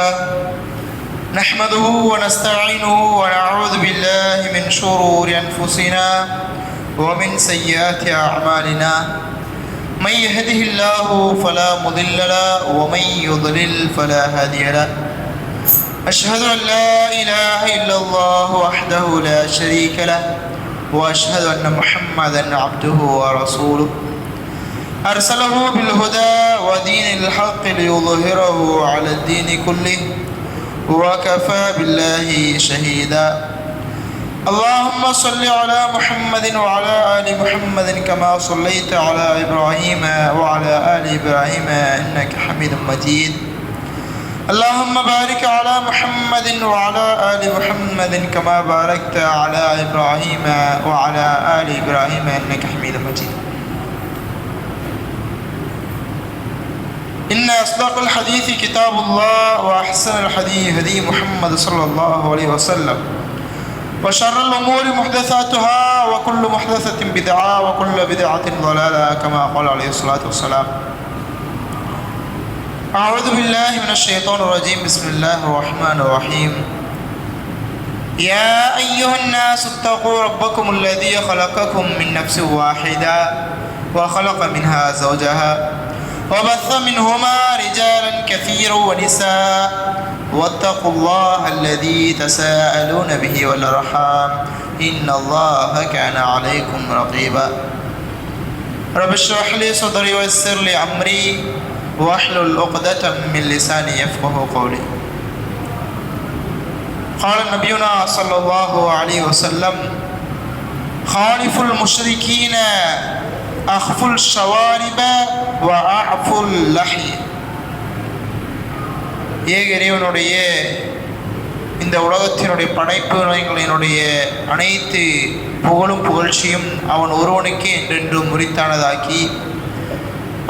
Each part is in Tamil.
لله نحمده ونستعينه ونعوذ بالله من شرور أنفسنا ومن سيئات أعمالنا من يهده الله فلا مضل له ومن يضلل فلا هادي له أشهد أن لا إله إلا الله وحده لا شريك له وأشهد أن محمدا عبده ورسوله أرسله بالهدى ودين الحق ليظهره على الدين كله وكفى بالله شهيدا اللهم صل على محمد وعلى آل محمد كما صليت على إبراهيم وعلى آل إبراهيم إنك حميد مجيد اللهم بارك على محمد وعلى آل محمد كما باركت على إبراهيم وعلى آل إبراهيم إنك حميد مجيد إن أصدق الحديث كتاب الله وأحسن الحديث هدي محمد صلى الله عليه وسلم وشر الأمور محدثاتها وكل محدثة بدعة وكل بدعة ضلالة كما قال عليه الصلاة والسلام أعوذ بالله من الشيطان الرجيم بسم الله الرحمن الرحيم يا أيها الناس اتقوا ربكم الذي خلقكم من نفس واحدة وخلق منها زوجها وبث منهما رجالا كثيرا ونساء واتقوا الله الذي تساءلون به والأرحام إن الله كان عليكم رقيبا رب اشرح لي صدري ويسر لي أمري واحلل عقدة من لساني يفقه قولي قال نبينا صلى الله عليه وسلم خالف المشركين أخفوا الشوارب وأعفوا اللحي இறைவனுடைய இந்த உலகத்தினுடைய படைப்புகளினுடைய அனைத்து புகழும் புகழ்ச்சியும் அவன் ஒருவனுக்கே என்றென்றும் முறித்தானதாக்கி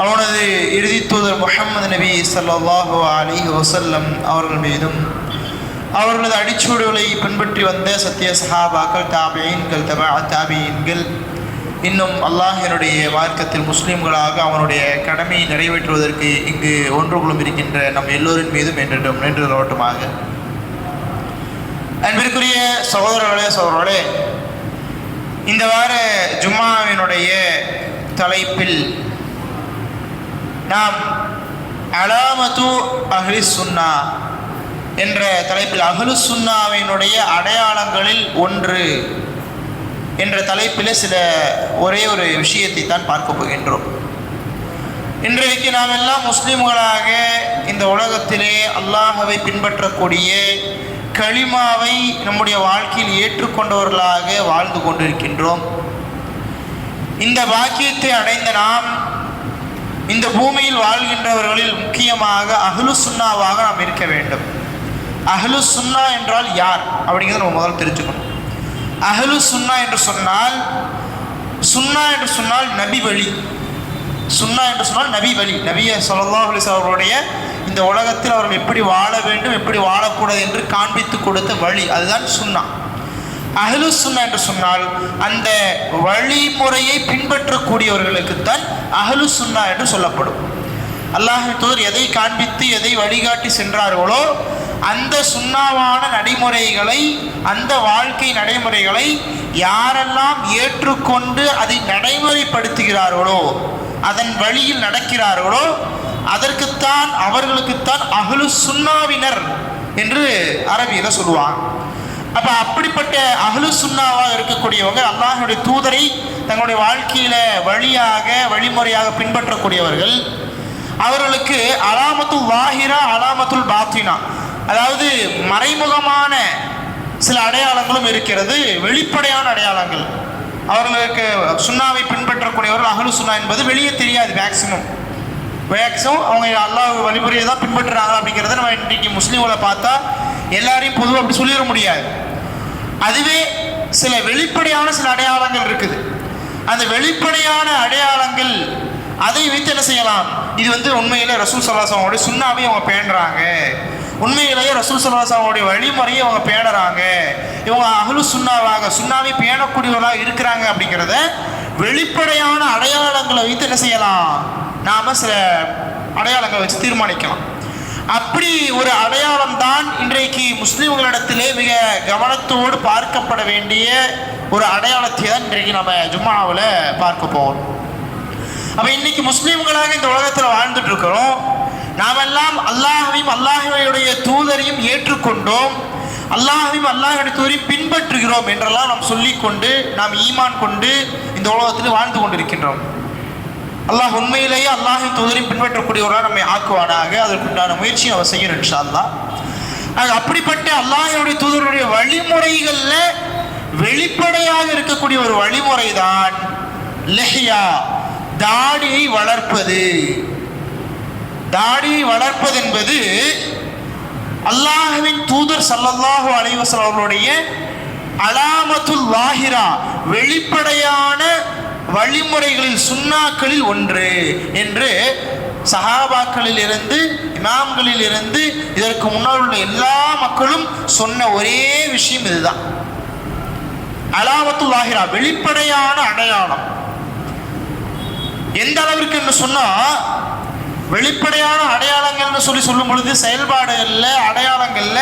அவனது இறுதி தூதர் முஹம்மது நபி ஸல்லல்லாஹு அலைஹி வஸல்லம் அவர்கள் மீதும் அவர்களது அடிச்சூடுகளை பின்பற்றி வந்த சத்திய சஹாபாக்கள் தாபியீன்கள் தாபியீன்கள் இன்னும் அல்லாஹினுடைய மார்க்கத்தில் முஸ்லீம்களாக அவனுடைய கடமையை நிறைவேற்றுவதற்கு இங்கு ஒன்றுகுளும் இருக்கின்ற நம் எல்லோரின் மீதும் என்றென்றும் நின்று நோட்டமாக. அன்பிற்குரிய சகோதரர்களே, இந்த வார ஜும்மாவினுடைய தலைப்பில் நாம் அலாமத்து அஹ்லி சுன்னா என்ற தலைப்பில் அஹ்லு சுன்னாவினுடைய அடையாளங்களில் ஒன்று என்ற தலைப்பில் ஒரே ஒரு விஷயத்தை தான் பார்க்க போகின்றோம். இன்றைக்கு நாம் எல்லாம் முஸ்லிம்களாக இந்த உலகத்திலே அல்லாஹ்வை பின்பற்றக்கூடிய கலிமாவை நம்முடைய வாழ்க்கையில் ஏற்றுக்கொண்டவர்களாக வாழ்ந்து கொண்டிருக்கின்றோம். இந்த பாக்கியத்தை அடைந்த நாம் இந்த பூமியில் வாழ்கின்றவர்களில் முக்கியமாக அஹ்லு சுன்னாவாக நாம் இருக்க வேண்டும். அஹ்லு சுன்னா என்றால் யார் அப்படிங்கிறத நம்ம முதல்ல தெரிஞ்சுக்கணும். அஹ்லு சுன்னா என்று சொன்னால் நபி வழி. சுன்னா என்று சொன்னால் நபி வழி. நபிய ஸல்லல்லாஹு அலைஹி வஸல்லம் அவருடைய இந்த உலகத்தில் அவர்கள் எப்படி வாழ வேண்டும், எப்படி வாழக்கூடாது என்று காண்பித்து கொடுத்த வழி, அதுதான் சுன்னா. அஹ்லு சுன்னா என்று சொன்னால் அந்த வழிமுறையை பின்பற்றக்கூடியவர்களுக்குத்தான் அஹ்லு சுன்னா என்று சொல்லப்படும். அல்லாஹ்வின் தூதர் எதை காண்பித்து எதை வழிகாட்டி சென்றார்களோ அந்த சுன்னாவான நடைமுறைகளை, அந்த வாழ்க்கை நடைமுறைகளை யாரெல்லாம் ஏற்றுக்கொண்டு அதை நடைமுறைப்படுத்துகிறார்களோ, அதன் வழியில் நடக்கிறார்களோ அவர்களுக்குத்தான் அஹ்லு சுன்னாவினர் என்று அரபியில் சொல்லுவாங்க. அப்போ அப்படிப்பட்ட அஹ்லு சுன்னாவாக இருக்கக்கூடியவங்க அல்லாஹ்வுடைய தூதரை தங்களுடைய வாழ்க்கையில வழிமுறையாக பின்பற்றக்கூடியவர்கள். அவர்களுக்கு அலாமத்துல் வாஹிரா, அலாமத்துல் பாத்தினா, அதாவது மறைமுகமான சில அடையாளங்களும் இருக்கிறது, வெளிப்படையான அடையாளங்கள். அவர்களுக்கு சுன்னாவை பின்பற்றக்கூடியவர்கள் அஹ்லு சுன்னா என்பது வெளியே தெரியாது. மேக்சிமம் அவங்க அல்லாஹ் வழிமுறையை தான் பின்பற்றுறாங்க அப்படிங்கிறத நம்ம இன்றைக்கு முஸ்லீம்களை பார்த்தா எல்லாரையும் பொதுவாக அப்படி சொல்லிட முடியாது. அதுவே சில வெளிப்படையான சில அடையாளங்கள் இருக்குது. அந்த வெளிப்படையான அடையாளங்கள் அதை வைத்து என்ன செய்யலாம், இது உண்மையிலே ரசூல் ஸல்லல்லாஹு அலைஹி வஸல்லம் சுன்னாவை அவங்க பேணுறாங்க, உண்மையிலேயே ரசூல் ஸல்லல்லாஹு அலைஹி வஸல்லம் வழிமுறையை அவங்க பேணுறாங்க, இவங்க அஹ்லு சுன்னாவை பேணக்கூடியவர்களாக இருக்கிறாங்க அப்படிங்கிறத வெளிப்படையான அடையாளங்களை வைத்து என்ன செய்யலாம், நாம் சில அடையாளங்களை வச்சு தீர்மானிக்கலாம். அப்படி ஒரு அடையாளம் முஸ்லிம்களிடத்திலே மிக கவனத்தோடு பார்க்கப்பட வேண்டிய ஒரு அடையாளத்தை தான் இன்றைக்கு நம்ம ஜும்மாவில் பார்க்க போகிறோம். அப்போ இன்னைக்கு முஸ்லிம்களாக இந்த உலகத்தில் வாழ்ந்துட்டு இருக்கிறோம். நாமெல்லாம் அல்லாஹையும் அல்லாஹுடைய தூதரையும் ஏற்றுக்கொண்டோம், அல்லாஹையும் அல்லாஹுடைய தூதரையும் பின்பற்றுகிறோம் என்றெல்லாம் நாம் சொல்லிக்கொண்டு நாம் ஈமான் கொண்டு இந்த உலகத்தில் வாழ்ந்து கொண்டிருக்கின்றோம். அல்லாஹ் உண்மையிலேயே அல்லாஹின் தூதரையும் பின்பற்றக்கூடியவராக நம்மை ஆக்குவானாக. அதற்குண்டான முயற்சியை அவர் செய்யணும் இன்ஷா அல்லாஹ். அப்படிப்பட்ட அல்லாஹ்வுடைய தூதருடைய வழிமுறைகளில் வெளிப்படையாக இருக்கக்கூடிய ஒரு வழிமுறை தான் லஹ்யா, தாடியை வளர்ப்பது. தாடியை வளர்ப்பது என்பது அல்லாஹ்வின் தூதர் ஸல்லல்லாஹு அலைஹி வஸல்லம் அவர்களுடைய அலாமத்துல் லாஹிரா, வெளிப்படையான வழிமுறைகளில் சுன்னாக்களில் ஒன்று என்று சஹாபாக்களில் இருந்து இமாம்களில் இருந்து இதற்கு முன்னால் உள்ள எல்லா மக்களும் சொன்ன ஒரே விஷயம் இதுதான். அலாமத்துல் லாஹிரா, வெளிப்படையான அடையாளம். எந்த அளவிற்கு என்று சொன்னா, வெளிப்படையான அடையாளங்கள்னு சொல்லும் பொழுது செயல்பாடுகள்ல அடையாளங்கள்ல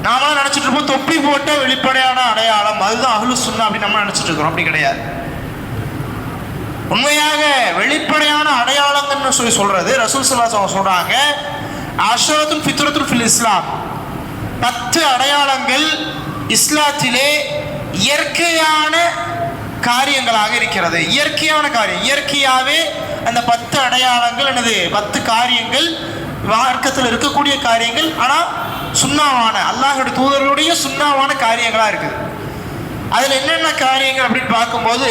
நாமளாம் நினைச்சிட்டு இருப்போம் தொப்பி போட்ட வெளிப்படையான அடையாளம் அதுதான் அஹ்லு சுன்னா அப்படின்னு நம்ம நினைச்சிட்டு இருக்கிறோம். அப்படி கிடையாது. உண்மையாக வெளிப்படையான அடையாளங்கள்னு சொல்றது ரசூல் ஸல்லல்லாஹு அலைஹி வஸல்லம் சொல்றாங்க, அஷரத்துல் ஃபித்ரத்துல் ஃபில் இஸ்லாம், 10 அடையாளங்கள் இஸ்லாத்திலே இயற்கையான காரியங்களாக இருக்கிறது. இயற்கையான காரியம், இயற்கையாகவே அந்த 10 அடையாளங்கள் என்னது, 10 காரியங்கள் மார்க்கத்தில் இருக்கக்கூடிய காரியங்கள், ஆனால் சுன்னாவான அல்லாஹ்வுடைய தூதர்களுடைய சுன்னாவான காரியங்களாக இருக்குது. அதில் என்னென்ன காரியங்கள் அப்படின்னு பார்க்கும்போது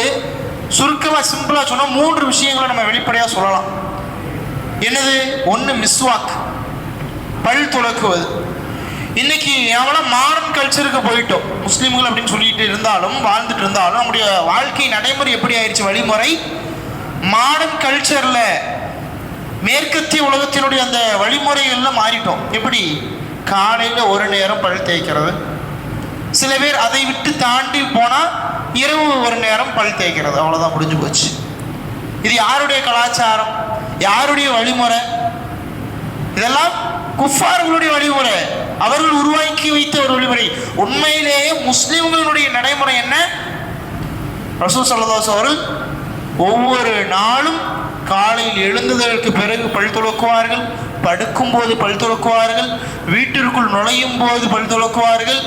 சுருக்கமாக சிம்பிளாக சொன்னால் 3 விஷயங்களை நம்ம வெளிப்படையாக சொல்லலாம். என்னது? ஒன்று மிஸ்வாக், பல் துலக்குவது. இன்னைக்கு நம்மளாம் மாடர்ன் கல்ச்சருக்கு போயிட்டோம். முஸ்லீம்கள் அப்படின்னு சொல்லிட்டு இருந்தாலும் வாழ்ந்துட்டு இருந்தாலும் நம்முடைய வாழ்க்கை நடைமுறை எப்படி ஆயிடுச்சு, வழிமுறை மாடர்ன் கல்ச்சரில் மேற்கத்திய உலகத்தினுடைய அந்த வழிமுறைகள்லாம் மாறிட்டோம். எப்படி? காலையில் ஒரு நேரம் பல் தேய்க்கிறது, சில பேர் அதை விட்டு தாண்டி போனால் இரவு ஒரு நேரம் பல் தேய்க்கிறது, அவ்வளோதான், முடிஞ்சு போச்சு. இது யாருடைய கலாச்சாரம், யாருடைய வழிமுறை? இதெல்லாம் குஃபார்களுடைய வழிமுறை, அவர்கள் உருவாக்கி வைத்த ஒரு வழிமுறை. உண்மையிலேயே முஸ்லிம்களுடைய நடைமுறை என்ன? ரசூல் ஸல்லல்லாஹு அலைஹி வஸல்லம் அவர்கள் ஒவ்வொரு நாளும் காலையில் எழுந்ததற்கு பிறகு பல் துலக்குவார்கள், படுக்கும்போது பல் துலக்குவார்கள், வீட்டிற்குள் நுழையும் போது பல் துலக்குவார்கள்.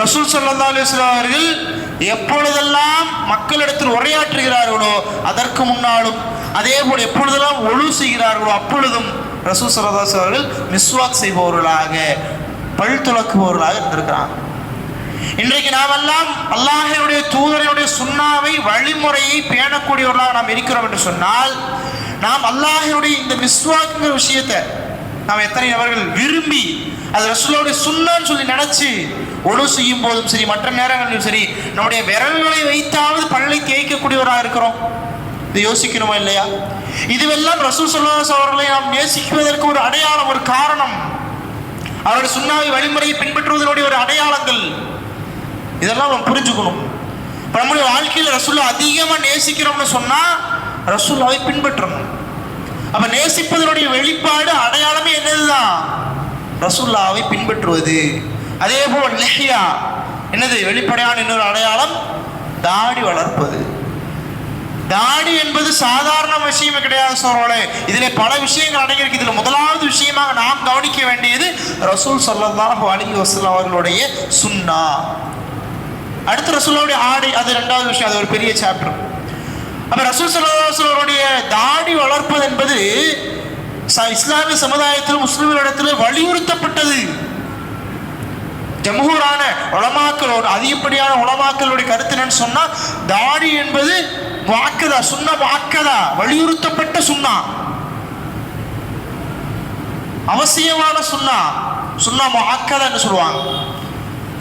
ரசூல் ஸல்லல்லாஹு அலைஹி வஸல்லம் அவர்கள் எப்பொழுதெல்லாம் மக்களிடத்தில் உரையாற்றுகிறார்களோ அதற்கு முன்னாலும், அதே போல் எப்பொழுதெல்லாம் ஒழு செய்கிறார்களோ அப்பொழுதும் ரசூல் ஸல்லல்லாஹு அலைஹி வஸல்லம் அவர்கள் மிஸ்வாக் செய்பவர்களாக, பல் துலக்குபவர்களாக இருந்திருக்கிறாங்க. இன்றைக்கு நாமெல்லாம் அல்லாஹ்வுடைய தூதருடைய சுன்னாவை, வழிமுறையை பேணக்கூடியவர்களாக நாம் இருக்கிறோம் என்று சொன்னால், நாம் அல்லாஹ்வுடைய இந்த மிஸ்வாக்குங்கிற விஷயத்தை நாம் எத்தனை நபர்கள் விரும்பி அது ரசூலுடைய சுன்னான்னு சொல்லி நினைச்சு ஒழு செய்யும் போதும் சரி, மற்ற நேரங்களிலும் சரி, நம்முடைய விரல்களை வைத்தாவது பல்லை தேய்க்கக்கூடியவராக இருக்கிறோம். இதை யோசிக்கணுமா இல்லையா? இதுவெல்லாம் ரசூல் ஸல்லல்லாஹு அலைஹி வஸல்லம் அவர்களை நாம் நேசிக்குவதற்கு ஒரு அடையாளம், ஒரு காரணம். அவருடைய சுன்னாவை வழிமுறையை பின்பற்றுவதனுடைய ஒரு அடையாளங்கள். இதெல்லாம் நம்ம புரிஞ்சுக்கணும். இப்போ நம்முடைய வாழ்க்கையில் ரசூலுல்லாஹ் அதிகமாக நேசிக்கிறோம்னு சொன்னால் ரசூலுல்லாஹை பின்பற்றணும். அப்போ நேசிப்பதனுடைய வெளிப்பாடு, அடையாளமே என்னதுதான்? ரசூலுல்லாஹை பின்பற்றுவது. அதே போல் லஹ்யா என்னது? வெளிப்படையான இன்னொரு அடையாளம் தாடி வளர்ப்பது. தாடி என்பது சாதாரண விஷயமே கிடையாது சோழர்களே. இதிலே பல விஷயங்கள் அடங்கியிருக்கு. இதில் முதலாவது விஷயமாக நாம் கவனிக்க வேண்டியது ரசூல் ஸல்லல்லாஹு அலைஹி வஸல்லம் அவர்களுடைய சுன்னா. அடுத்து ரசூலுடைய ஆடை, அது 2வது விஷயம், அது ஒரு பெரிய சாப்டர். அப்போ ரசூல் ஸல்லல்லாஹு அலைஹி வஸல்லம் அவருடைய தாடி வளர்ப்பது என்பது இஸ்லாமிய சமுதாயத்தில் முஸ்லிம்களிடத்தில் வலியுறுத்தப்பட்டது. ஜம்ஹூரான உலமாக்கள், அதிகப்படியான உலமாக்களுடைய கருத்து என்னன்னு சொன்னா, தாடி என்பது வாக்கதா, சுன்னா வாக்கதா, வலியுறுத்தப்பட்ட சுன்னா, அவசியமான சுன்னா, சுன்னா வாக்கதா என்று சொல்லுவாங்க.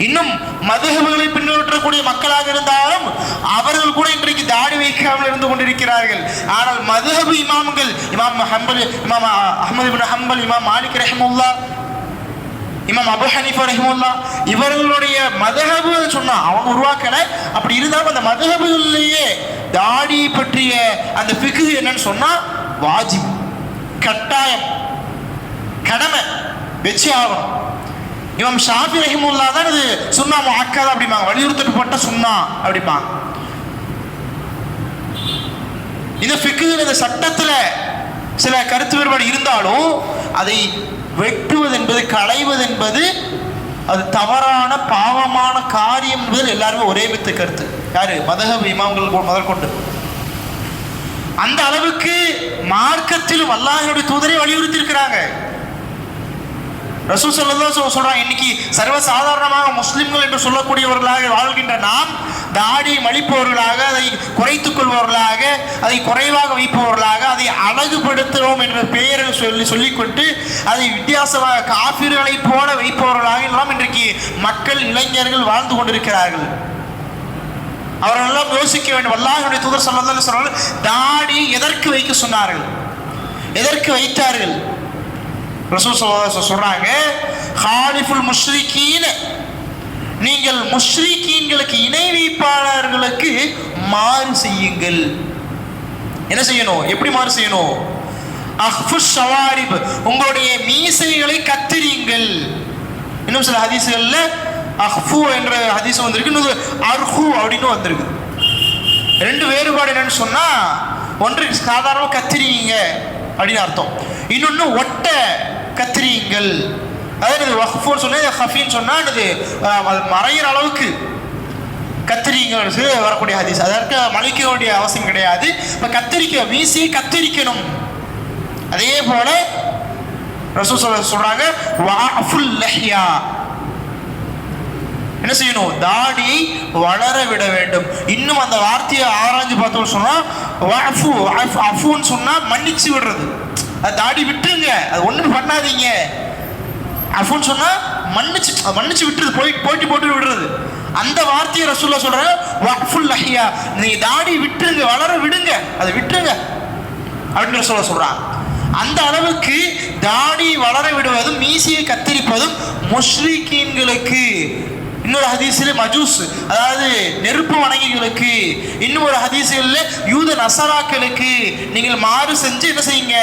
இன்னும் மதுஹபுகளை பின்பற்றக்கூடிய மக்களாக இருந்தாலும் அவர்கள் கூட இன்றைக்கு தாடி வைக்காமல் இருந்து கொண்டிருக்கிறார்கள். ஆனால் மதுஹபு இமாம்கள், இமாம் ஹம்பல், இமாம் அஹ்மது இப்னு ஹம்பல், இமாம் மாலிக் ரஹிமஹுல்லாஹ், இமாம் அபு ஹனீஃபா ரஹிமஹுல்லாஹ், இவர்களுடைய மதுஹபு சொன்னா அவங்க உருவாக்கல. அப்படி இருந்தாலும் அந்த மதுஹபுகளிலேயே தாடி பற்றிய அந்த ஃபிக்ஹ் என்னன்னு சொன்னா வாஜிப், கட்டாயம், கடமை, வச்சு ஆகணும். இமாம் ஷாஃபி ரஹிமுல்லா தான் இது சுன்னா முஅக்கதா அப்படிம்பாங்க, வலியுறுத்தப்பட்ட சுன்னா அப்படிம்பாங்க. இந்த ஃபிக்ஹ் இந்த சட்டத்துல சில கருத்து வேறுபாடு இருந்தாலும் அதை வெட்டுவது என்பது, களைவது என்பது அது தவறான பாவமான காரியம் என்பதில் எல்லாருமே ஒரே மித்த கருத்து. யாரு? மதஹப் இமாம்கள் முதற்கொண்டு. அந்த அளவுக்கு மார்க்கத்திலும் அல்லாஹ்வுடைய தூதரை வலியுறுத்தி இருக்கிறாங்க. ரசூல் ஸல்லல்லாஹு அலைஹி வஸல்லம் சொல்றாங்க, இன்னைக்கு சர்வசாதாரணமாக முஸ்லிம்கள் என்று சொல்லக்கூடியவர்களாக வாழ்கின்ற நாம் தாடியை மலிப்பவர்களாக, அதை குறைத்துக் கொள்பவர்களாக, அதை குறைவாக வைப்பவர்களாக, அதை அழகுபடுத்துகிறோம் என்ற பெயரை சொல்லிக்கொண்டு அதை வித்தியாசமாக காஃபிர்களை போல வைப்பவர்களாக எல்லாம் இன்றைக்கு மக்கள், இளைஞர்கள் வாழ்ந்து கொண்டிருக்கிறார்கள். அவர்கள் எல்லாம் யோசிக்க வேண்டும். அல்லாஹ்வுடைய தூதர் ஸல்லல்லாஹு அலைஹி வஸல்லம் தாடி எதற்கு வைக்க சொன்னார்கள், எதற்கு வைத்தார்கள்? ரசூல் ஸல்லல்லாஹு அலைஹி வஸல்லம் சொல்றாங்க, ஹாலிஃபுல் முஷ்ரிகீன், நீங்கள் முஷ்ரிகீன்களுக்கு இணை வைப்பாளர்களுக்கு மாறு செய்யுங்கள். என்ன செய்யணும்? எப்படி மாறு செய்யணும்? அஹ்ஃபுஷ் ஷவாரிப், உங்களுடைய மீசைகளை கத்தரியுங்கள். இன்னும் சில ஹதீஸ்கள்ல அஹ்ஃபு என்ற ஹதீஸ் வந்திருக்கு, இன்னொரு அர்ஹு அப்படின்னு வந்திருக்கு. ரெண்டு வேறுபாடு என்னன்னு சொன்னா, ஒன்று சாதாரண கத்திரிங்க அப்படின்னு அர்த்தம், இன்னொன்று ஒட்ட கத்திரியுங்கள். அதாவது வஹ்ஃபுன்னு சொன்னா, ஹஃபின்னு சொன்னா அது மறையிற அளவுக்கு கத்திரிங்கள் வரக்கூடிய ஹதீஸ். அதற்கு மலிக்க வேண்டிய அவசியம் கிடையாது. இப்போ கத்திரிக்க, மீசையை கத்திரிக்கணும். அதே போல ரசூல் சொல்றாங்க, வஅஃபுல் லஹ்யா, என்ன செய்யணும்? தாடியை வளர விட வேண்டும். இன்னும் அந்த வார்த்தையை ஆராய்ஞ்சு பார்த்தோம் சொன்னா, வஅஃபு அஃபுன்னு சொன்னா மன்னிச்சு விடுறது. அது தாடி விட்டுருங்க, அது ஒன்றும் பண்ணாதீங்க. அஃபுன்னு சொன்னா மன்னிச்சு விட்டுறது, போட்டி போட்டு விடுறது. அந்த வார்த்தையை ரசூலுல்லாஹ் சொல்றாங்க, வஅஃபுல் லஹ்யா, நீங்க தாடி விட்டுருங்க, வளர விடுங்க, அதை விட்டுருங்க அப்படின்னு ரசூலுல்லாஹ் சொல்றாங்க. அந்த அளவுக்கு தாடி வளர விடுவதும் மீசையை கத்தரிப்பதும் முஷ்ரிக்கீன்களுக்கு, இன்னொரு ஹதீஸில் மஜூஸ் அதாவது நெருப்பு வணங்கிகளுக்கு, இன்னொரு ஹதீஸில் யூத நசராக்களுக்கு நீங்கள் மாறு செஞ்சு என்ன செய்யுங்க?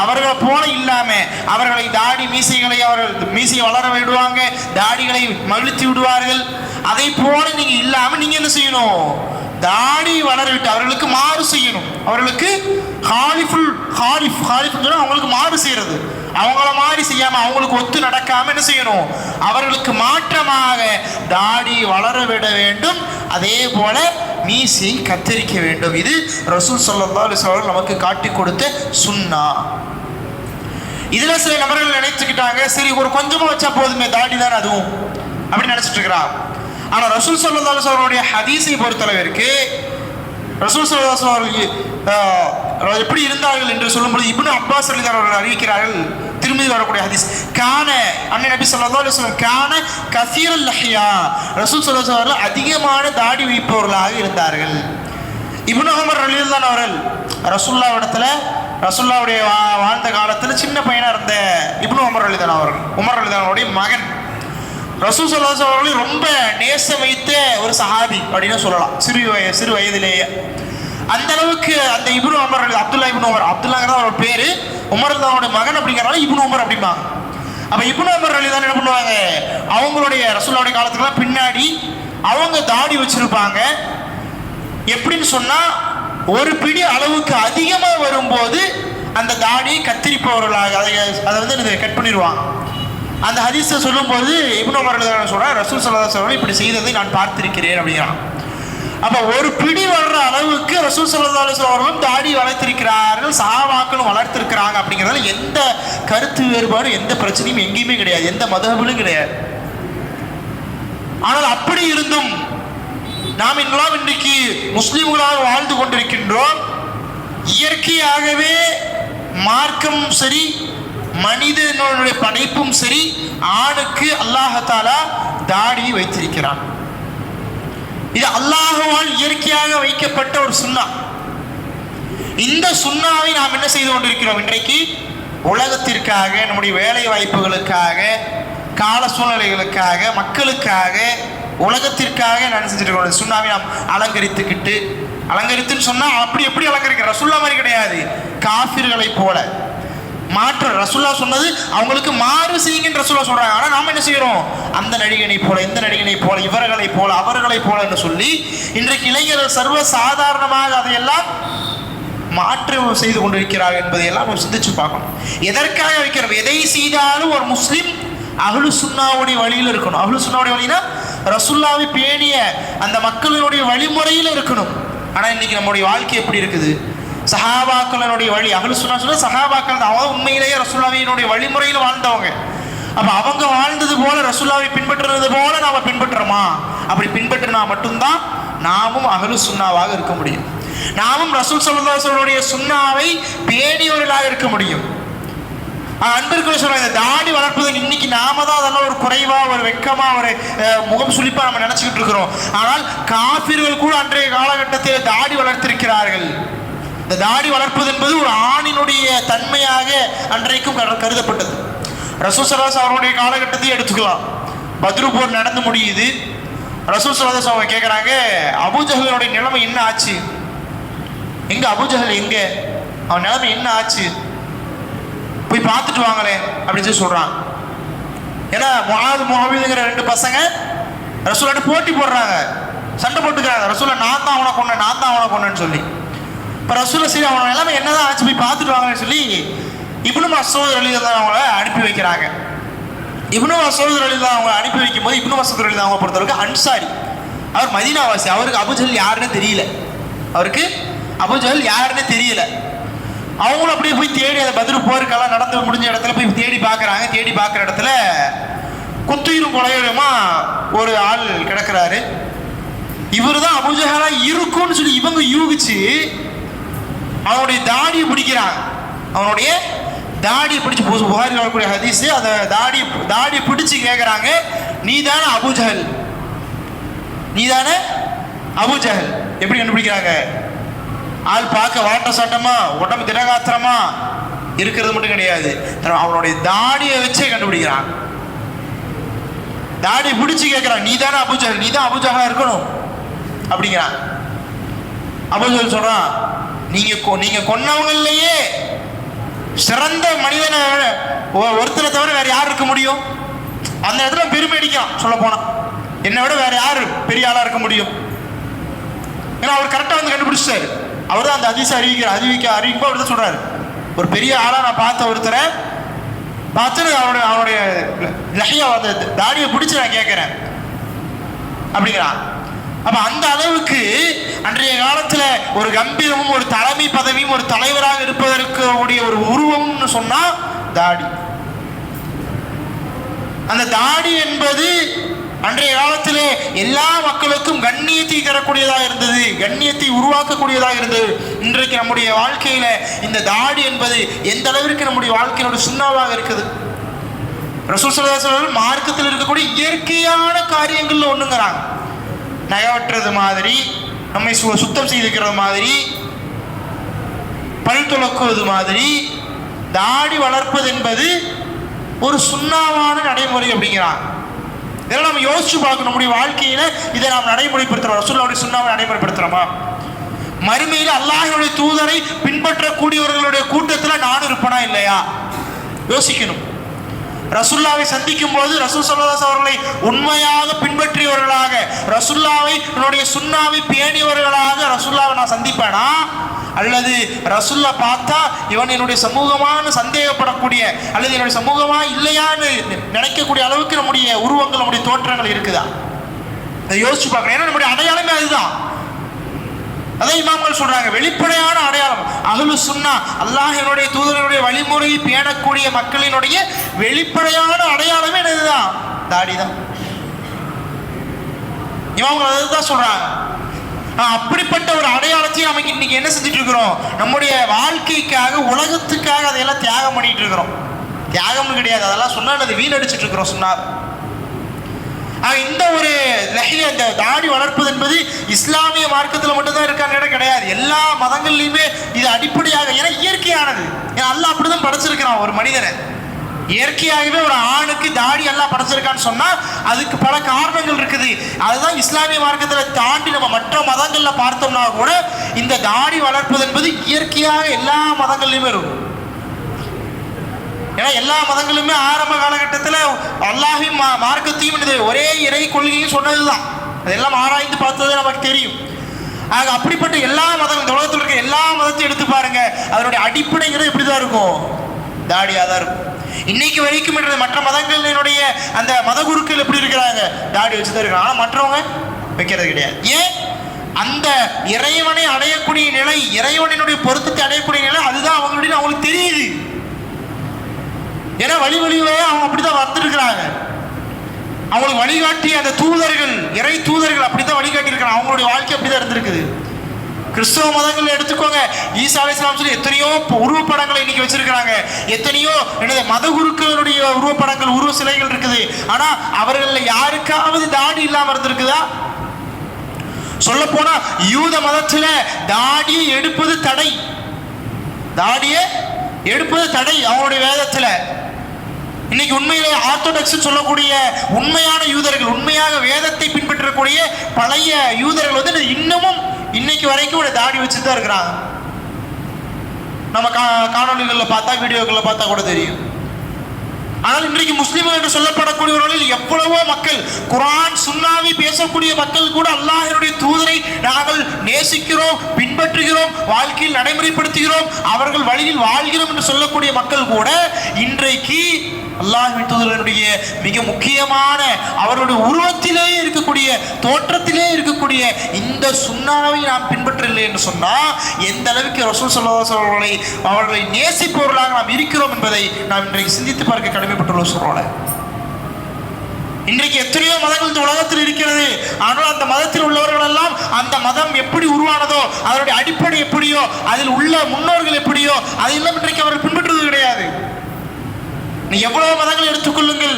அவர்களை போல இல்லாம அவர்களை தாடி மீசைகளை, அவர்கள் மீசையை வளர விடுவாங்க, தாடிகளை மகிழ்த்தி விடுவார்கள். அதை போல நீங்க இல்லாம நீங்க என்ன செய்யணும்? தாடி வளர விட்டு அவர்களுக்கு மாறு செய்யணும். அவர்களுக்கு ஹாலிஃப் அவங்களுக்கு மாறு செய்யறது, அவங்கள மாதிரி செய்யாம, அவங்களுக்கு ஒத்து நடக்காம என்ன செய்யணும்? அவர்களுக்கு மாற்றமாக தாடி வளர விட வேண்டும். அதே போல மீசை கத்தரிக்க வேண்டும். இது ரசூல் ஸல்லல்லாஹு அலைஹி வஸல்லம் நமக்கு காட்டி கொடுத்த சுன்னா. இதுல சில நபர்கள் நினைச்சுக்கிட்டாங்க, சரி ஒரு கொஞ்சமா வச்சா போதுமே, தாடி தான் அதுவும் அப்படின்னு நினைச்சிட்டு இருக்கிறாங்க. ஆனா ரசூல் ஸல்லல்லாஹு அலைஹி வஸல்லம் ஹதீஸை பொறுத்தளவிற்கு ரசூல் ஸல்லல்லாஹு அலைஹி வஸல்லம் எப்படி இருந்தார்கள் என்று சொல்லும்போது இப்னு அப்பாஸ் ரலியல்லாஹு அவர்கள் அறிவிக்கிறார்கள், திரும்பி வரக்கூடிய ஹதீஸ், கான அன்னை நபி ஸல்லல்லாஹு அலைஹி வஸல்லம் கான கஸீரல் லஹ்யா, ரசூல் ஸல்லல்லாஹு அலைஹி வஸல்லம் அதிகமான தாடி வைப்பவர்களாக இருந்தார்கள். இப்னு உமர் ரலியல்லாஹு அவர்கள் ரசூலுல்லாஹ்வுடைய வாழ்ந்த காலத்தில் சின்ன பையனா இருந்த இப்னு உமர் ரலியல்லாஹு அவர்கள், உமர் ரலியல்லாஹுடைய மகன், ரசூல் ஸல்லல்லாஹு அலைஹி வஸல்லம் ரொம்ப நேசம் வைத்த ஒரு சஹாபி அப்படின்னு சொல்லலாம். சிறு வயதிலேயே அந்த அளவுக்கு அந்த இப்னு உமர், அப்துல்லா இப்னு உமர், அப்துல்லாங்கிறத அவரோட பேரு, உமர் அவருடைய மகன் அப்படிங்கிறனால இப்னு உமர் அப்படிம்பாங்க. அப்ப இப்னு உமர் ரலியல்லாஹு என்ன பண்ணுவாங்க? அவங்களுடைய ரசூலுல்லாஹுடைய காலத்துக்குலாம் பின்னாடி அவங்க தாடி வச்சிருப்பாங்க. எப்படின்னு சொன்னா, ஒரு பிடி அளவுக்கு அதிகமா வரும்போது அந்த தாடியை கத்திரிப்பவர்களாக அதை வந்து கட் பண்ணிடுவாங்க. அந்த ஹதீஸை சொல்லும்போது இப்னு உமர் சொல்றாங்க, ரசூல் ஸல்லல்லாஹு அலைஹி வஸல்லம் இப்படி செய்ததை நான் பார்த்திருக்கிறேன் அப்படிங்கிறான். அப்ப ஒரு பிடி வர்ற அளவுக்கு ரசூல் ஸல்லல்லாஹு அலைஹி வஸல்லம் அவர்களும் தாடி வளர்த்திருக்கிறார்கள், சஹாபாக்களும் வளர்த்திருக்கிறாங்க. அப்படிங்கிறதுல எந்த கருத்து வேறுபாடு, எந்த பிரச்சனையும் எங்கேயுமே கிடையாது, எந்த மதஹபிலும் கிடையாது. ஆனால் அப்படி இருந்தும் நாம் எல்லாம் இன்றைக்கு முஸ்லிம்களாக வாழ்ந்து கொண்டிருக்கின்றோம். இயற்கையாகவே மார்க்கம் சரி, மனிதனுடைய படைப்பும் சரி, ஆணுக்கு அல்லாஹ் தஆலா தாடி வைத்திருக்கிறான். இது அல்லாஹ்வால் இயற்கையாக வைக்கப்பட்ட ஒரு சுன்னா. இந்த சுன்னாவை நாம் என்ன செய்து கொண்டிருக்கிறோம்? இன்றைக்கு உலகத்திற்காக, நம்முடைய வேலை வாய்ப்புகளுக்காக, கால சூழ்நிலைகளுக்காக, மக்களுக்காக, உலகத்திற்காக நான் செஞ்சுட்டு இருக்கோம். சுன்னாவை நாம் அலங்கரித்துன்னு சொன்னா அப்படி எப்படி அலங்கரிக்கிற? ரசூலுல்லாஹ் மாதிரி கிடையாது, காஃபிர்களை போல, மாற்று ரசூல்லா சொன்னது அவங்களுக்கு மாறு செய்யுங்கன்னு ரசூல்லா சொல்றாங்க. ஆனா நாம என்ன செய்யறோம்? அந்த நடிகனை போல, இந்த நடிகனை போல, இவர்களை போல, அவர்களை போல என்று சொல்லி இன்றைக்கு இளைஞர்கள் சர்வ சாதாரணமாக அதையெல்லாம் மாற்று செய்து கொண்டிருக்கிறார் என்பதையெல்லாம் நம்ம சிந்திச்சு பார்க்கணும். எதற்காக வைக்கிறோம்? எதை செய்தாலும் ஒரு முஸ்லிம் அஹ்லு சுன்னாவுடைய வழியில் இருக்கணும். அஹ்லு சுன்னாவுடைய வழினா ரசூலுல்லாஹ்வை பேணிய அந்த மக்களுடைய வழிமுறையில் இருக்கணும். ஆனா இன்னைக்கு நம்முடைய வாழ்க்கை எப்படி இருக்குது? சஹாபாக்களுடைய வழி, அஹ்லு சுன்னா சொல்ல சஹாபாக்கள் தான், அவங்க உண்மையிலேயே ரசூலுல்லாஹ்வினுடைய வழிமுறையில் வாழ்ந்தவங்க. அப்ப அவங்க வாழ்ந்தது போல ரசூலுல்லாஹ்வை பின்பற்றுறது போல நாம பின்பற்றுறோமா? அப்படி பின்பற்றினா மட்டும்தான் நாமும் அஹ்லு சுன்னாவாக இருக்க முடியும். நாமும் ரசூல் ஸல்லல்லாஹு அலைஹி வஸல்லம் சுன்னாவை பேணியவர்களாக இருக்க முடியும். அன்பிற்கு சொல்றாங்க, இந்த தாடி வளர்ப்பது இன்னைக்கு நாம தான் அதெல்லாம் ஒரு குறைவா, ஒரு வெக்கமா, ஒரு முகம் சுளிப்பா நம்ம நினைச்சுக்கிட்டு இருக்கிறோம். ஆனால் காபிர்கள் கூட அன்றைய காலகட்டத்தில் தாடி வளர்த்திருக்கிறார்கள். இந்த தாடி வளர்ப்பது என்பது ஒரு ஆணினுடைய தன்மையாக அன்றைக்கும் கருதப்பட்டது. ரசூல் ஸல்லல்லாஹு அலைஹி வஸல்லம் அவருடைய காலகட்டத்தை எடுத்துக்கலாம். பத்ரு போர் நடந்து முடியுது. ரசூல் ஸல்லல்லாஹு அலைஹி வஸல்லம் கேட்குறாங்க, அபூஜஹலுடைய நிலைமை என்ன ஆச்சு? எங்க அபூஜஹல் எங்க? அவன் நிலைமை என்ன ஆச்சு? போய் பார்த்துட்டு வாங்களேன் அப்படின்னு சொல்லி சொல்றான். ஏன்னா முஆத் முஆவிதுங்கிற ரெண்டு பசங்க ரசூலோட போட்டி போடுறாங்க, சண்டை போட்டுக்கிறாங்க. ரசூலை நான் தான் அவனை கொண்டேன், நான் தான் அவனை கொண்டேன்னு சொல்லி. இப்போ ரசூலை சரி அவனோட நிலைமை என்னதான் ஆச்சு, போய் பார்த்துட்டு வாங்கன்னு சொல்லி இப்னு மஸ்ஊத் ரலியல்லாஹு அவங்கள அனுப்பி வைக்கிறாங்க. இப்னு மஸ்ஊத் ரலியல்லாஹு அவங்களை அனுப்பி வைக்கும் போது இப்னு மஸ்ஊத் ரலியல்லாஹு அவங்க பொறுத்தவரைக்கும் அன்சாரி, அவர் மதீனாவாசி. அவருக்கு அபூஜஹல் யாருன்னு தெரியல. அவருக்கு அபூஜஹல் யாருன்னு தெரியல. அவங்களும் அப்படியே போய் தேடி அந்த பத்ரு போருக்கெல்லாம் நடந்து முடிஞ்ச இடத்துல போய் தேடி பார்க்குறாங்க. தேடி பார்க்குற இடத்துல குத்துயிரும் கொலையுமா ஒரு ஆள் கிடக்கிறாரு. இவர் தான் அபூஜஹலா இருக்கும்னு சொல்லி இவங்க யூகிச்சு அவனுடைய தாடியை பிடிக்கிறாங்க. அவனுடைய தாடியை பிடிச்சி, புகாரில் வரக்கூடிய ஹதீஸ், அந்த தாடியை பிடிச்சி கேட்குறாங்க, நீ தானே அபூஜஹல், நீ தானே அபூஜஹல். எப்படி கண்டுபிடிக்கிறாங்க? ஆள் பார்க்க வாட்ட சாட்டமா, உடம்பு திடகாத்திரமா இருக்கிறது மட்டும் கிடையாது, அவனுடைய தாடியை வச்சே கண்டுபிடிக்கிறான். தாடி பிடிச்சி கேட்கிறான், நீ தானே அபூஜஹல், நீ தான் அபூஜஹலா இருக்கணும் அப்படிங்கிறான். அபூஜஹல் சொல்றான், நீங்க கொன்னவங்களையே சிறந்த மனிதனை ஒருத்தரை தவிர வேற யார் இருக்க முடியும்? அந்த இடத்துல பெருமை அடிக்கலாம். சொல்ல போனா என்னை விட வேற யாரு பெரிய ஆளா இருக்க முடியும்? ஏன்னா அவர் கரெக்டா வந்து கண்டுபிடிச்சாரு. அவர் தான் அந்த ஹதீஸை அறிவிக்கும் அவர் தான் சொல்றாரு, ஒரு பெரிய ஆளா நான் பார்த்த ஒருத்தரை பார்த்து அவனுடைய லஹியா அந்த தாடியை பிடிச்சி நான் கேட்கிறேன் அப்படிங்கிறான். அப்ப அந்த அளவுக்கு அன்றைய காலத்துல ஒரு கம்பீரமும் ஒரு தலைமை பதவியும் ஒரு தலைவராக இருப்பதற்கு உடைய ஒரு உருவம்னு சொன்னா தாடி. அந்த தாடி என்பது அன்றைய காலத்திலே எல்லா மக்களுக்கும் கண்ணியத்தை தரக்கூடியதாக இருந்தது, கண்ணியத்தை உருவாக்கக்கூடியதாக இருந்தது. இன்றைக்கு நம்முடைய வாழ்க்கையில இந்த தாடி என்பது எந்த அளவிற்கு நம்முடைய வாழ்க்கையோட சுண்ணாவாக இருக்குது. ரசூல் ஸல்லல்லாஹு அலைஹி வஸல்லம் மார்க்கத்தில் இருக்கக்கூடிய இயற்கையான காரியங்கள்ல ஒண்ணுங்கிறாங்க. நகவற்றது மாதிரி, நம்மை சுத்தம் செய்திருக்கிறது மாதிரி, பல் துலக்குவது மாதிரி, தாடி வளர்ப்பது என்பது ஒரு சுண்ணாவான நடைமுறை அப்படிங்கிறாங்க. இதெல்லாம் நம்ம யோசிச்சு பார்க்கணும். நம்முடைய வாழ்க்கையில இதை நாம் நடைமுறைப்படுத்துறோம். ரசூலுல்லாஹ்வுடைய சுன்னாவை நடைமுறைப்படுத்துறோமா? மறுமையில் அல்லாஹ்வுடைய தூதரை பின்பற்றக்கூடியவர்களுடைய கூட்டத்தில் நானும் இருப்பனா இல்லையா யோசிக்கணும். ரசூலுல்லாஹ்வை சந்திக்கும் போது ரசூல் ஸல்லல்லாஹு அலைஹி அவர்களை உண்மையாக பின்பற்றியவர்களாக, ரசூலுல்லாஹ்வை என்னுடைய சுன்னாவை பேணியவர்களாக ரசூலுல்லாஹ்வை நான் சந்திப்பேனா, அல்லது ரசூல்லா பார்த்தா இவன் என்னுடைய சமூகமான சந்தேகப்படக்கூடிய அல்லது என்னுடைய சமூகமா இல்லையான்னு நினைக்கக்கூடிய அளவுக்கு நம்முடைய உருவங்கள், நம்முடைய தோற்றங்கள் இருக்குதா? அதை யோசிச்சு பார்க்கணும். ஏன்னா நம்முடைய அடையாளமே அதுதான். அதான் இமாம்கள் சொல்றாங்க, வெளிப்படையான அடையாளம் அஹ்லு சுன்னா, அல்லாஹ்வுடைய தூதருடைய வழிமுறையை பேணக்கூடிய மக்களினுடைய வெளிப்படையான அடையாளமே என்னதுதான்? தாடி தான். இமாம்கள் அதுதான் சொல்றாங்க. அப்படிப்பட்ட ஒரு அடையாளத்தையும் நமக்கு இன்னைக்கு என்ன செஞ்சுட்டு இருக்கிறோம்? நம்முடைய வாழ்க்கைக்காக, உலகத்துக்காக அதையெல்லாம் தியாகம் பண்ணிட்டு இருக்கிறோம். தியாகம்னு கிடையாது, அதெல்லாம் சொன்னா அது வீணடிச்சுட்டு இருக்கிறோம் சொன்னார். இந்த ஒரு லஹியா, இந்த தாடி வளர்ப்பது என்பது இஸ்லாமிய மார்க்கத்தில் மட்டும்தான் இருக்கான்னு கிடையாது, எல்லா மதங்கள்லையுமே இது அடிப்படையாக. ஏன்னா இயற்கையானது. ஏன்னா அல்லாஹ் அப்படிதான் படைச்சிருக்கிறான் ஒரு மனிதனை. இயற்கையாகவே ஒரு ஆணுக்கு தாடி எல்லாம் படைச்சிருக்கான்னு சொன்னா அதுக்கு பல காரணங்கள் இருக்குது. அதுதான் இஸ்லாமிய மார்க்கத்தில் தாண்டி நம்ம மற்ற மதங்கள்ல பார்த்தோம்னா கூட இந்த தாடி வளர்ப்பது என்பது இயற்கையாக எல்லா மதங்கள்லையுமே இருக்கும். ஏன்னா எல்லா மதங்களுமே ஆரம்ப காலகட்டத்தில் அல்லாஹையும் மார்க்கத்தையும் ஒரே இறை கொள்கையும் சொன்னதுதான். அதெல்லாம் ஆராய்ந்து பார்த்தது நமக்கு தெரியும். ஆக அப்படிப்பட்ட எல்லா மதங்கள், இந்த உலகத்தில் இருக்க எல்லா மதத்தையும் எடுத்து பாருங்க, அதனுடைய அடிப்படைங்கிறது எப்படிதான் இருக்கும்? தாடியாக தான் இருக்கும். இன்னைக்கு வரைக்கும் மற்ற மதங்களினுடைய அந்த மத குருக்கள் எப்படி இருக்கிறாங்க? தாடி வச்சுதான் இருக்கிறாங்க. ஆனால் மற்றவங்க வைக்கிறது கிடையாது. ஏன்? அந்த இறைவனை அடையக்கூடிய நிலை, இறைவனினுடைய பொருத்தத்தை அடையக்கூடிய நிலை, அதுதான் அவங்களுடைய அவங்களுக்கு தெரியுது. ஏன்னா வழிவழியே அவங்க அப்படிதான் வந்துருக்கிறாங்க. அவங்களுக்கு வழிகாட்டிய அந்த தூதர்கள், இறை தூதர்கள் அப்படித்தான் வழிகாட்டி இருக்கிறாங்க. அவங்களுடைய வாழ்க்கை அப்படிதான் இருந்திருக்குது. கிறிஸ்தவ மதங்கள் எடுத்துக்கோங்க, ஈசா அலைஹிஸ்ஸலாம் சொல்லி எத்தனையோ உருவப்படங்களை இன்னைக்கு வச்சிருக்கிறாங்க. எத்தனையோ மத குருக்களுடைய உருவப்படங்கள், உருவ சிலைகள் இருக்குது. ஆனா அவர்கள் யாருக்காவது தாடி இல்லாம இருந்திருக்குதா? சொல்ல போனா யூத மதத்துல தாடியை எடுப்பது தடை. தாடியை எடுப்பது தடை அவங்களுடைய வேதத்துல. இன்னைக்கு உண்மையிலே ஆர்த்தோடாக்ஸ் சொல்லக்கூடிய உண்மையான யூதர்கள், உண்மையாக வேதத்தை பின்பற்றக்கூடிய பழைய யூதர்கள் வந்து இன்னமும் இன்னைக்கு வரைக்கும் ஒரு தாடி வச்சுட்டு தான் இருக்கிறாங்க. நம்ம காணொலிகளில் பார்த்தா, வீடியோக்களில் பார்த்தா கூட தெரியும். ஆனால் இன்றைக்கு முஸ்லிம்கள் என்று சொல்லப்படக்கூடியவர்களில் எவ்வளவோ மக்கள், குர்ஆன் சுன்னாவை பேசக்கூடிய மக்கள் கூட அல்லாஹ்வுடைய தூதரை நாங்கள் நேசிக்கிறோம், பின்பற்றுகிறோம், வாழ்க்கையில் நடைமுறைப்படுத்துகிறோம், அவர்கள் வழியில் வாழ்கிறோம் என்று சொல்லக்கூடிய மக்கள் கூட இன்றைக்கு அல்லாஹ்வின் தூதர்களுடைய மிக முக்கியமான அவர்களுடைய உருவத்திலே இருக்கக்கூடிய, தோற்றத்திலே இருக்கக்கூடிய இந்த சுன்னாவை நாம் பின்பற்றவில்லை என்று சொன்னால் எந்த அளவுக்கு ரசூல் ஸல்லல்லாஹு அலைஹி வஸல்லம் அவர்களை நேசிப்பவர்களாக நாம் இருக்கிறோம் என்பதை நாம் இன்றைக்கு சிந்தித்து பார்க்க கடமைப்பட்டுள்ளோம். சொல்றோம், இன்றைக்கு எத்தனையோ மதங்கள் இந்த உலகத்தில் இருக்கிறது. ஆனால் அந்த மதத்தில் உள்ளவர்கள் எல்லாம் அந்த மதம் எப்படி உருவானதோ, அதனுடைய அடிப்படை எப்படியோ, அதில் உள்ள முன்னோர்கள் எப்படியோ, அதையெல்லாம் இன்றைக்கு அவர்கள் பின்பற்றுவது கிடையாது. நீ எவ்வளவு மதங்கள் எடுத்துக்கொள்ளுங்கள்,